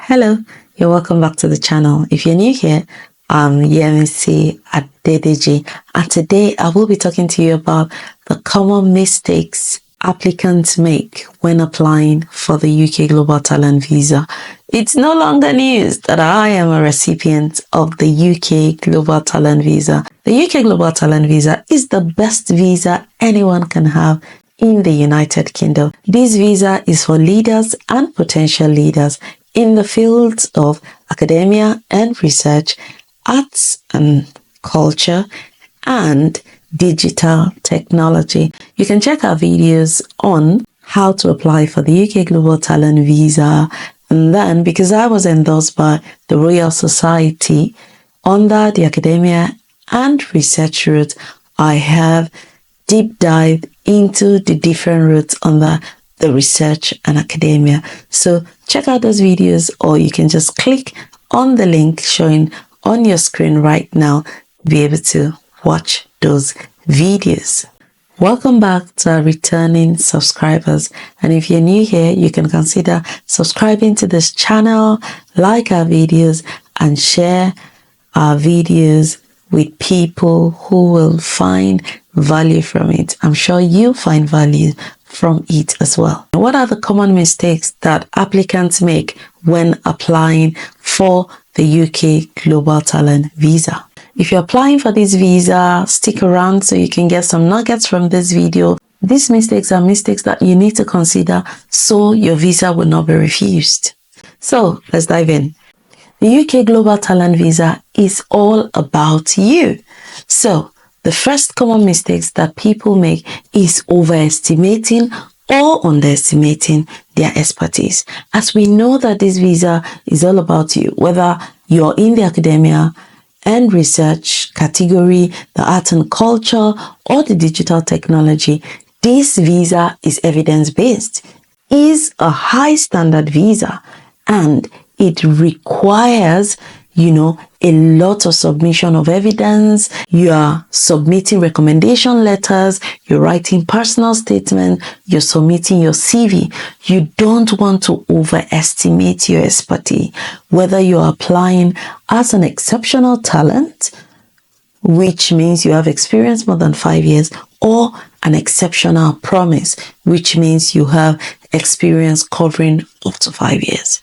Hello, you're welcome back to the channel. If you're new here, I'm Yemisi Adedeji, and today I will be talking to you about the common mistakes applicants make when applying for the UK Global Talent Visa. It's no longer news that I am a recipient of the UK Global Talent Visa. The UK Global Talent Visa is the best visa anyone can have in the United Kingdom. This visa is for leaders and potential leaders in the fields of academia and research, arts and culture, and digital technology. You can check our videos on how to apply for the UK Global Talent Visa. And then, because I was endorsed by the Royal Society under the academia and research route, I have deep dived into the different routes under the research and academia. So check out those videos, or you can just click on the link showing on your screen right now to be able to watch those videos. Welcome back to our returning subscribers, and if you're new here, you can consider subscribing to this channel, like our videos, and share our videos with people who will find value from it. I'm sure you'll find value from it as well. What are the common mistakes that applicants make when applying for the UK Global Talent Visa? If you're applying for this visa, stick around so you can get some nuggets from this video. These mistakes are mistakes that you need to consider so your visa will not be refused. So let's dive in. The UK Global Talent Visa is all about you. So the first common mistakes that people make is overestimating or underestimating their expertise. As we know that this visa is all about you, whether you're in the academia and research category, the art and culture, or the digital technology, this visa is evidence-based, is a high standard visa, and it requires, a lot of submission of evidence. You are submitting recommendation letters, you're writing personal statements, you're submitting your CV. You don't want to overestimate your expertise, whether you're applying as an exceptional talent, which means you have experience more than 5 years, or an exceptional promise, which means you have experience covering up to 5 years.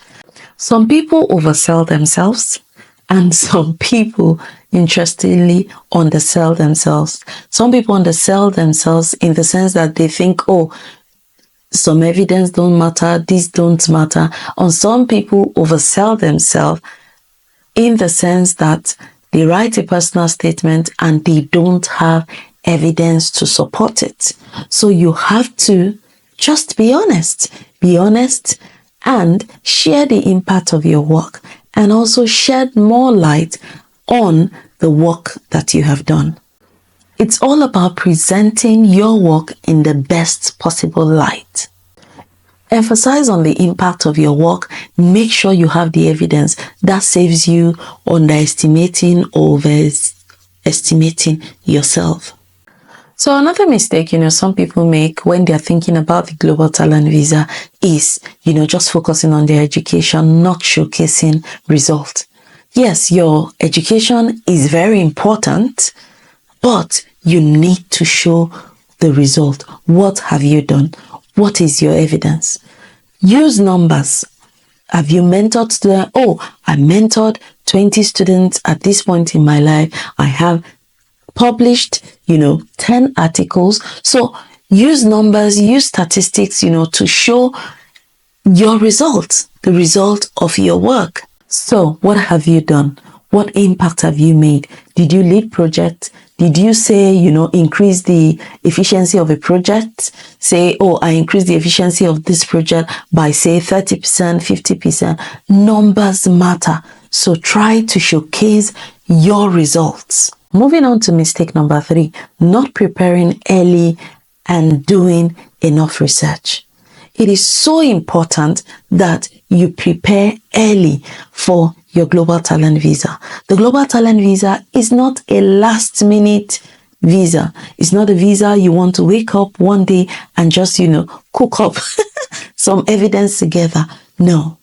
Some people oversell themselves, and some people, interestingly, undersell themselves. Some people undersell themselves in the sense that they think, some evidence don't matter, these don't matter. And some people oversell themselves in the sense that they write a personal statement and they don't have evidence to support it. So you have to just be honest. Be honest and share the impact of your work, and also shed more light on the work that you have done. It's all about presenting your work in the best possible light. Emphasize on the impact of your work. Make sure you have the evidence. That saves you underestimating or overestimating yourself. So another mistake, some people make when they're thinking about the Global Talent Visa is, just focusing on their education, not showcasing results. Yes, your education is very important, but you need to show the result. What have you done? What is your evidence? Use numbers. Have you mentored students? I mentored 20 students at this point in my life. I have published 10 articles. So use numbers, use statistics, to show your results, the result of your work. So what have you done? What impact have you made? Did you lead projects? Did you say, increase the efficiency of a project? Say, I increased the efficiency of this project by, say, 30%, 50%. Numbers matter. So try to showcase your results. Moving on to mistake number 3, not preparing early and doing enough research. It is so important that you prepare early for your Global Talent Visa. The Global Talent Visa is not a last-minute visa. It's not a visa you want to wake up one day and just, cook up some evidence together. No.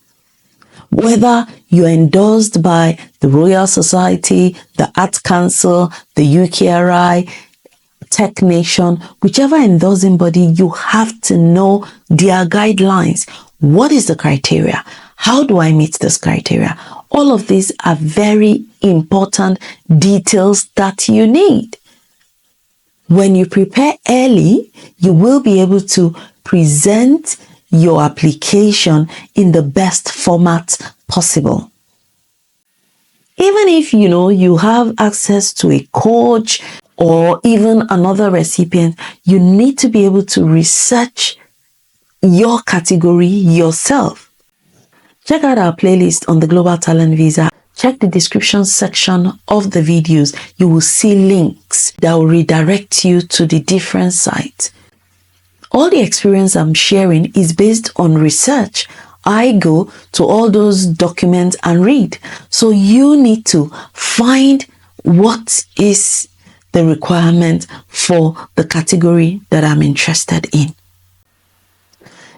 Whether you're endorsed by the Royal Society, the Arts Council, the UKRI, Tech Nation, whichever endorsing body, you have to know their guidelines. What is the criteria? How do I meet this criteria? All of these are very important details that you need. When you prepare early, you will be able to present your application in the best format possible. Even if you have access to a coach or even another recipient, you need to be able to research your category yourself. Check out our playlist on the Global Talent Visa. Check the description section of the videos. You will see links that will redirect you to the different sites. All the experience I'm sharing is based on research. I go to all those documents and read. So you need to find what is the requirement for the category that I'm interested in.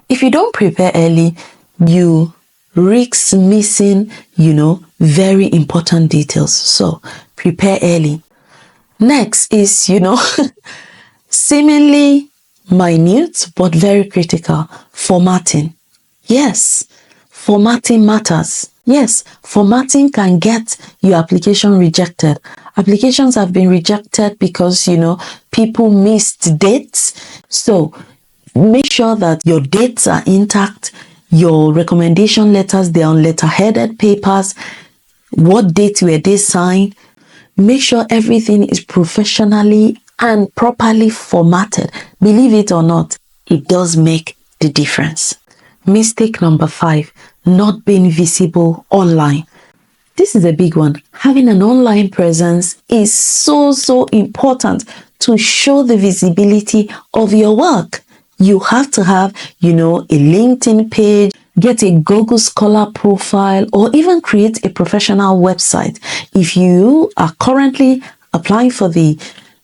If you don't prepare early, you risk missing, very important details. So prepare early. Next is, seemingly minute but very critical, formatting. Yes, formatting matters. Yes, formatting can get your application rejected. Applications have been rejected because, people missed dates. So make sure that your dates are intact. Your recommendation letters, they're on letter-headed papers. What date were they signed? Make sure everything is professionally and properly formatted. Believe it or not, it does make the difference. Mistake number 5, not being visible online. This is a big one. Having an online presence is so important to show the visibility of your work. You have to have, a LinkedIn page, get a Google Scholar profile, or even create a professional website. If you are currently applying for the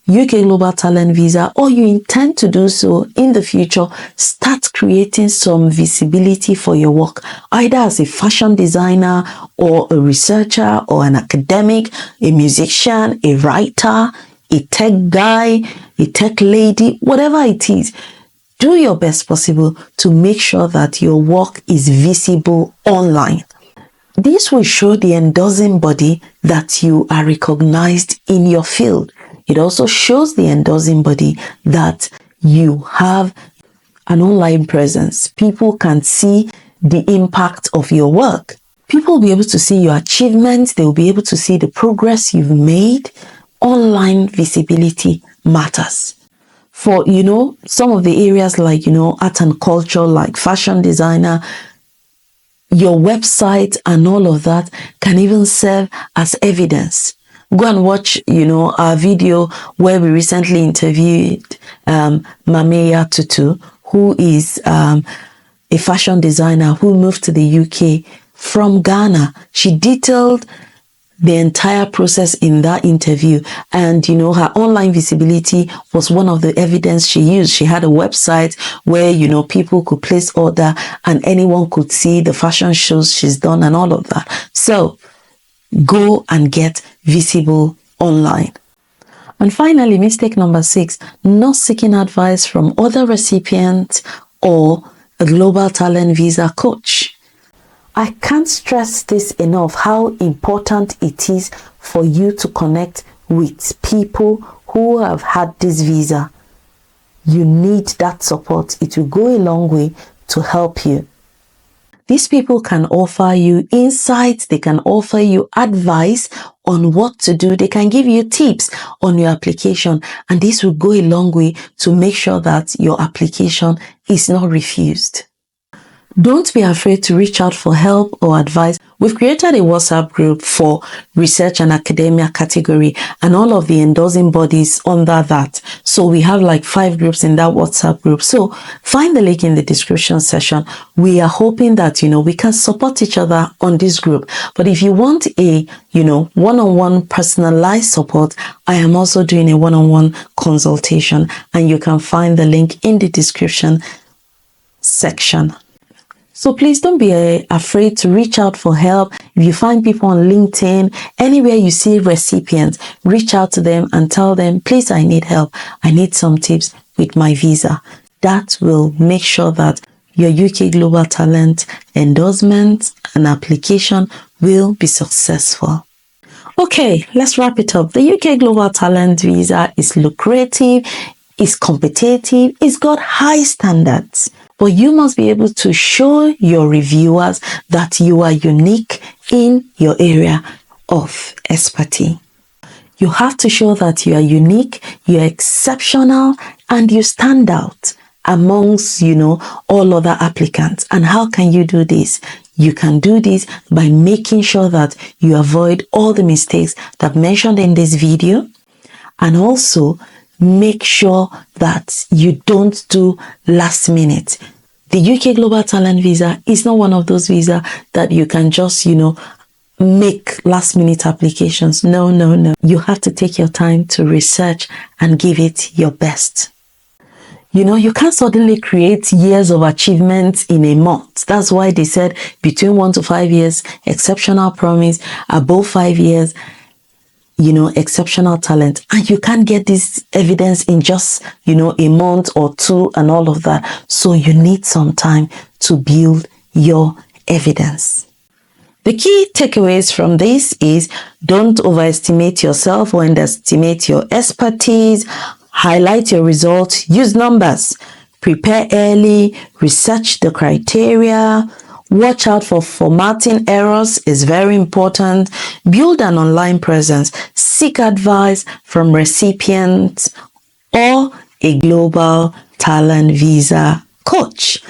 UK Global Talent Visa, or you intend to do so in the future, start creating some visibility for your work, either as a fashion designer or a researcher or an academic, a musician, a writer, a tech guy, a tech lady, whatever it is. Do your best possible to make sure that your work is visible online. This will show the endorsing body that you are recognized in your field. It also shows the endorsing body that you have an online presence. People can see the impact of your work. People will be able to see your achievements. They will be able to see the progress you've made. Online visibility matters. For, some of the areas like, art and culture, like fashion designer, your website and all of that can even serve as evidence. Go and watch, our video where we recently interviewed Mameya Tutu, who is a fashion designer who moved to the UK from Ghana. She detailed the entire process in that interview, and her online visibility was one of the evidence she used. She had a website where people could place order and anyone could see the fashion shows she's done and all of that. So go and get visible online. And finally, mistake number 6, not seeking advice from other recipients or a Global Talent Visa coach. I can't stress this enough, how important it is for you to connect with people who have had this visa. You need that support. It will go a long way to help you. These people can offer you insights. They can offer you advice on what to do. They can give you tips on your application. And this will go a long way to make sure that your application is not refused. Don't be afraid to reach out for help or advice. We've created a WhatsApp group for research and academia category and all of the endorsing bodies under that. So we have like 5 groups in that WhatsApp group. So find the link in the description section. We are hoping that, we can support each other on this group. But if you want a, one-on-one personalized support, I am also doing a one-on-one consultation, and you can find the link in the description section. So please don't be afraid to reach out for help. If you find people on LinkedIn, anywhere you see recipients, reach out to them and tell them, please, I need help. I need some tips with my visa. That will make sure that your UK Global Talent endorsement and application will be successful. Okay, let's wrap it up. The UK Global Talent Visa is lucrative, it's competitive, it's got high standards. But you must be able to show your reviewers that you are unique in your area of expertise. You have to show that you are unique, you're exceptional, and you stand out amongst, all other applicants. And how can you do this? You can do this by making sure that you avoid all the mistakes that I've mentioned in this video, and also make sure that you don't do last minute. The UK Global Talent Visa is not one of those visas that you can just, make last minute applications. No. You have to take your time to research and give it your best. You can't suddenly create years of achievements in a month. That's why they said between 1 to 5 years, exceptional promise, above 5 years, exceptional talent. And you can't get this evidence in just, a month or two and all of that. So you need some time to build your evidence. The key takeaways from this is don't overestimate yourself or underestimate your expertise. Highlight your results, use numbers, prepare early, research the criteria, watch out for formatting errors is very important, build an online presence, seek advice from recipients or a global talent visa coach.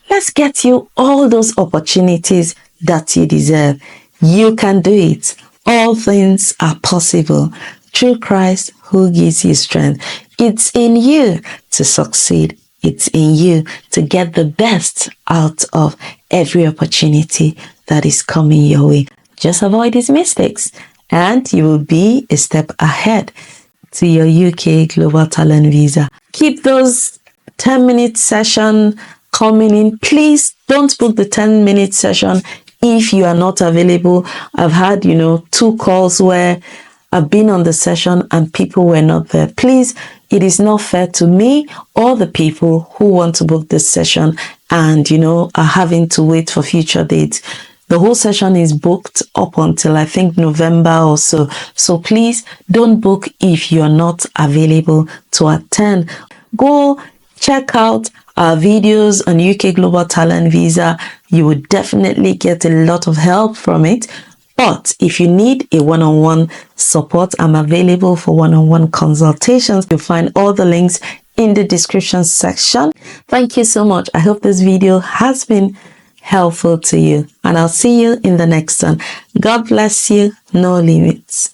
Let's get you all those opportunities that you deserve. You can do it. All things are possible through Christ who gives you strength. It's in you to succeed. It's in you to get the best out of every opportunity that is coming your way. Just avoid these mistakes and you will be a step ahead to your UK Global Talent Visa. Keep those 10-minute session coming in. Please don't book the 10-minute session if you are not available. I've had, 2 calls where I've been on the session and people were not there. Please, it is not fair to me or the people who want to book this session and, are having to wait for future dates. The whole session is booked up until I think November or so. So please don't book if you're not available to attend. Go check out our videos on UK Global Talent Visa. You would definitely get a lot of help from it. But if you need a one-on-one support, I'm available for one-on-one consultations. You'll find all the links in the description section. Thank you so much. I hope this video has been helpful to you, and I'll see you in the next one. God bless you. No limits.